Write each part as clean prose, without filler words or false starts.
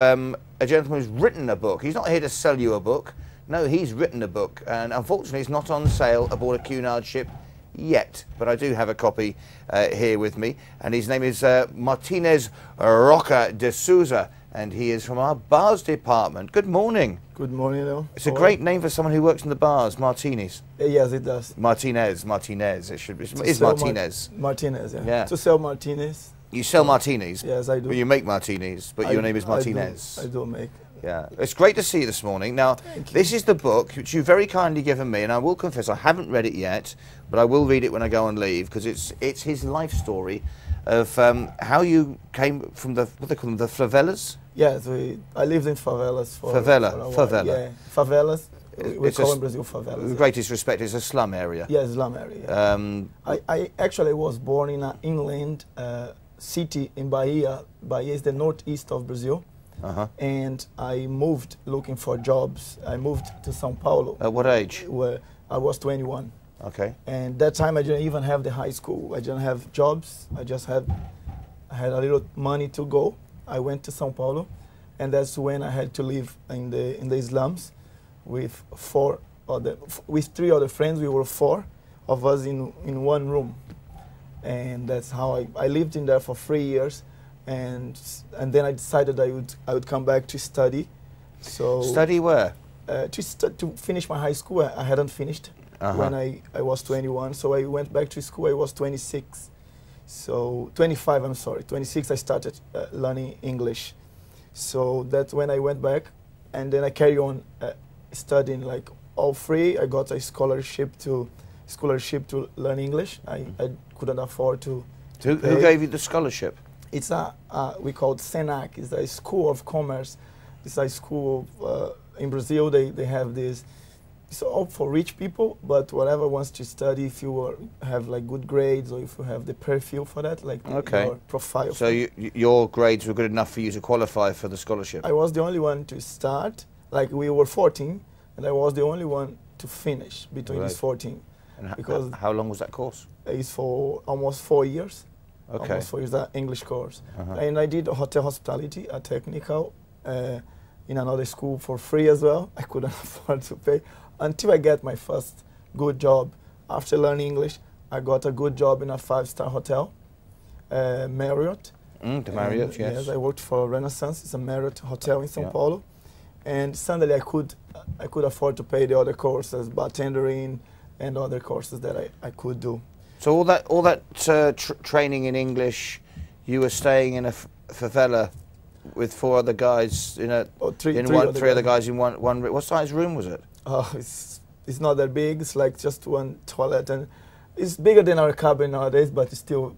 A gentleman who's written a book. He's not here to sell you a book. No, he's written a book, and unfortunately it's not on sale aboard a Cunard ship yet, but I do have a copy here with me, and his name is Martinez Roca de Souza, and he is from our bars department. Good morning. Good morning, Leo. It's a great name for someone who works in the bars, Martinis. Yes, it does. Martinez, it should be. It's Martinez. Martinez, Yeah. To sell martinis. You sell martinis? Yes, I do. Well, you make martinis, but your name is Martinez. I do make. Yeah, it's great to see you this morning. Now, this is the book which you've very kindly given me, and I will confess I haven't read it yet, but I will read it when I go on leave, because it's his life story of how you came from the, what they call them, the favelas? Yes, I lived in favelas for a while. Favela. Yeah, favelas. We call in Brazil favelas. With the greatest respect, it's a slum area. Yes, slum area. Yeah. I actually was born in an inland city in Bahia. Bahia is the northeast of Brazil. And I moved looking for jobs. I moved to São Paulo. At what age? Where I was 21. Okay. And that time I didn't even have the high school. I didn't have jobs. I had a little money to go. I went to São Paulo, and that's when I had to live in the slums with three other friends. We were four of us in one room, and that's how I lived in there for 3 years. And then I decided I would come back to study. So study where? To finish my high school. I hadn't finished when I was 21. So I went back to school. I was 26. So 25. I'm sorry, 26. I started learning English. So that's when I went back, and then I carry on studying like all three. I got a scholarship to learn English. I couldn't afford to. Who gave you the scholarship? It's we call it Senac. It's a school of commerce. It's a school in Brazil. They have this. It's all for rich people, but whatever wants to study, if you have like good grades or if you have the profile for that, like your profile. So your grades were good enough for you to qualify for the scholarship? I was the only one to start. Like we were 14, and I was the only one to finish between these 14. And because how long was that course? It's for almost 4 years. Okay. Almost 4 years, that English course. And I did hotel hospitality, a technical, in another school for free as well. I couldn't afford to pay until I get my first good job. After learning English, I got a good job in a 5-star hotel, Marriott. The Marriott, yes. Yes, I worked for Renaissance. It's a Marriott hotel in São Paulo. And suddenly I could afford to pay the other courses, bartendering and other courses that I could do. So all that training in English, you were staying in a favela with 4 other guys three other guys in one room. What size room was it? It's not that big. It's like just one toilet, and it's bigger than our cabin nowadays, but it's still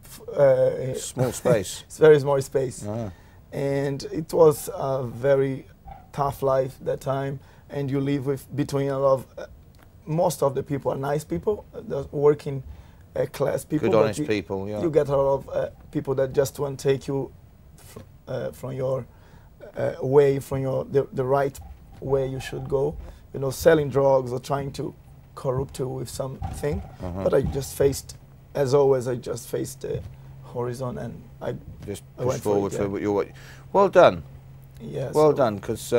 small space. It's very small space, and it was a very tough life that time. And you live between a lot of most of the people are nice people, working class people. Good, honest people, yeah. You get a lot of people that just want to take you from your way, from the right way you should go. You know, selling drugs or trying to corrupt you with something. But I just faced, as always, I just faced the horizon, and I just pushed pushed forward for your. Well done. Yes. Well done, because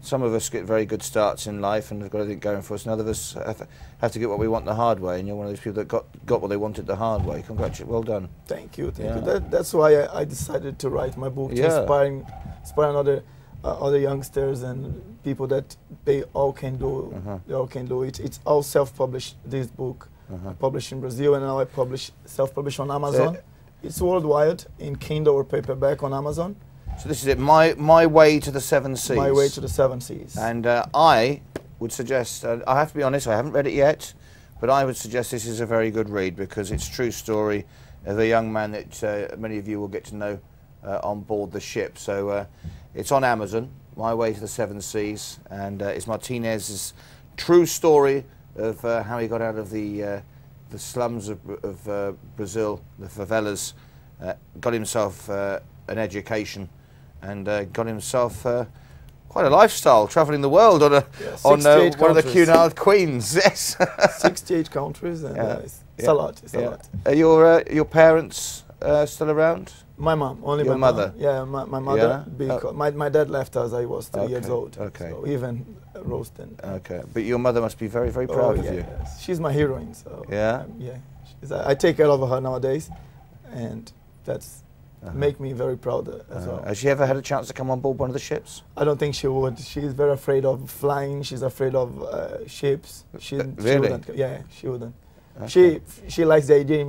some of us get very good starts in life and have got everything going for us, and other of us have to get what we want the hard way, and you're one of those people that got what they wanted the hard way. Congratulations, well done. Thank you, thank you. That's why I decided to write my book, to inspire other youngsters and people that they all can do. They all can do it. It's all self-published. This book, I published in Brazil, and now I self-published on Amazon. It's worldwide in Kindle or paperback on Amazon. So this is it, My Way to the Seven Seas. My Way to the Seven Seas. And I would suggest, I have to be honest, I haven't read it yet, but I would suggest this is a very good read, because it's a true story of a young man that many of you will get to know on board the ship. So it's on Amazon, My Way to the Seven Seas, and it's Martinez's true story of how he got out of the slums of Brazil, the favelas, got himself an education, and got himself quite a lifestyle, travelling the world on one of the Cunard queens. Yes, 68 countries, and it's a lot. It's a lot. Are your parents still around? My mom, only Your my mother? mom. Yeah, my mother. Yeah? Because my dad left us. I was 3 years Okay, old. okay. So even roasting. Okay, but your mother must be very, very proud of yeah, you. yes. She's my heroine. So Yeah? yeah. I take care of her nowadays, and that's make me very proud as well. Has she ever had a chance to come on board one of the ships? I don't think she would. She's very afraid of flying. She's afraid of ships. She Really? wouldn't. Yeah, she wouldn't. Okay. She likes the idea,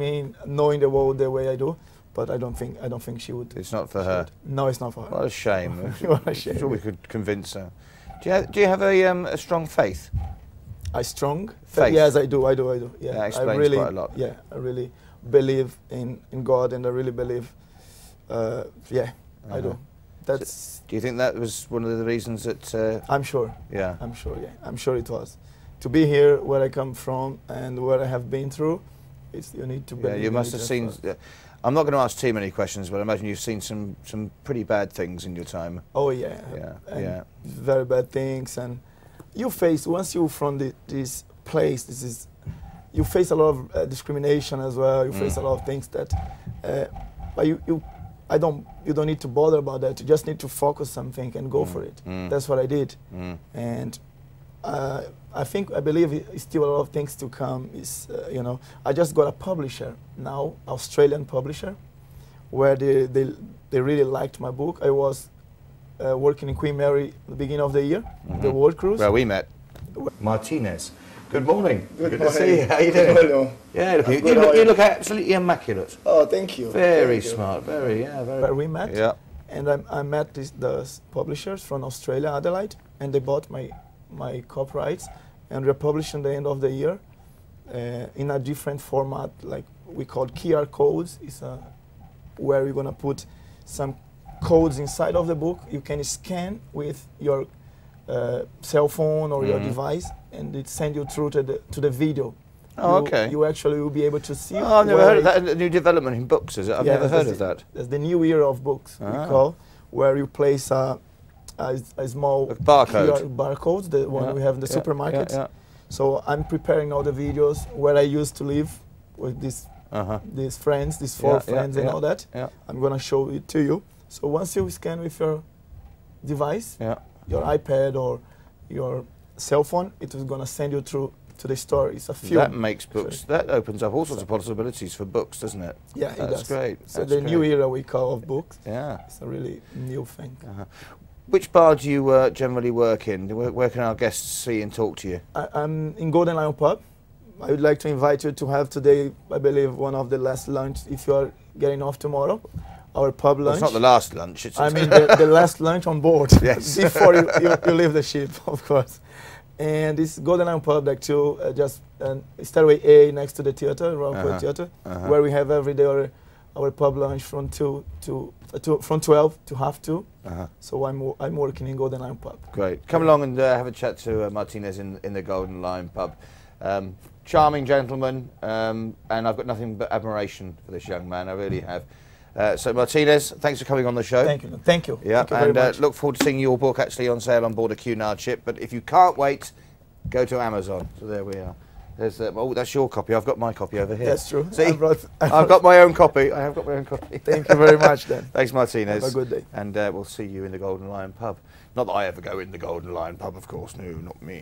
knowing the world the way I do, but I don't think she would. It's not for her. No, it's not for her. What a shame. What a shame. I'm sure we could convince her. Do you have a strong faith? I strong Faith? Yes, I do. Yeah, That explains I really, quite a lot. Yeah, I really believe in God, and I really believe. I do. That's. Do you think that was one of the reasons that? I'm sure. Yeah. I'm sure. Yeah, I'm sure it was. To be here, where I come from, and what I have been through, you need to believe. Yeah, you must have seen. I'm not going to ask too many questions, but I imagine you've seen some pretty bad things in your time. Oh yeah. Yeah. Very bad things, and you face once you from this place. You face a lot of discrimination as well. You face a lot of things that, but you don't need to bother about that. You just need to focus something and go for it. That's what I did, and I believe still a lot of things to come. I just got a publisher now, Australian publisher, where they really liked my book. I was working in Queen Mary at the beginning of the year, the World Cruise. Where we met. Martinez. Good morning. Good to see you. How you doing? Hello. Yeah, you look absolutely immaculate. Oh, thank you. Very smart. Very. Where we met. Yeah. And I met the publishers from Australia, Adelaide, and they bought my copyrights, and we're publishing the end of the year in a different format, like we call QR codes. It's where we're gonna put some codes inside of the book. You can scan with your cell phone or your device, and it sends you through to the video. Oh, okay. You actually will be able to see. Oh, I've never heard of that. A new development in books, is it? I've never heard of that. That's the new era of books, we call, where you place a small barcode, the one we have in the supermarket. So I'm preparing all the videos where I used to live with these friends, these four friends and all that. I'm going to show it to you. So once you scan with your device, your iPad or your cell phone, it is going to send you through to the story. It's a film. That makes books, that opens up all sorts of possibilities for books, doesn't it? Yeah, it does. That's great. So the new era we call of books. Yeah. It's a really new thing. Which bar do you generally work in? Where can our guests see and talk to you? I'm in Golden Lion Pub. I would like to invite you to have today, I believe, one of the last lunch if you are getting off tomorrow. Our pub lunch. Well, it's not the last lunch. It's I mean the last lunch on board. Yes. Before you leave the ship, of course. And this Golden Lion Pub, like just Stairway A next to the theater, Royal Court Theater, where we have every day our pub lunch from 12 to 2:30. So I'm working in Golden Lion Pub. Great. Come along and have a chat to Martinez in the Golden Lion Pub. Charming gentleman, and I've got nothing but admiration for this young man. I really have. So Martinez, thanks for coming on the show. Thank you. Thank you. Yeah, Thank you very much. Look forward to seeing your book actually on sale on board a Cunard ship. But if you can't wait, go to Amazon. So there we are. There's oh, that's your copy. I've got my copy over here. That's true. See, I've got my own copy. I have got my own copy. Thank you very much, then. Thanks, Martinez. Have a good day. And we'll see you in the Golden Lion Pub. Not that I ever go in the Golden Lion Pub, of course. No, not me.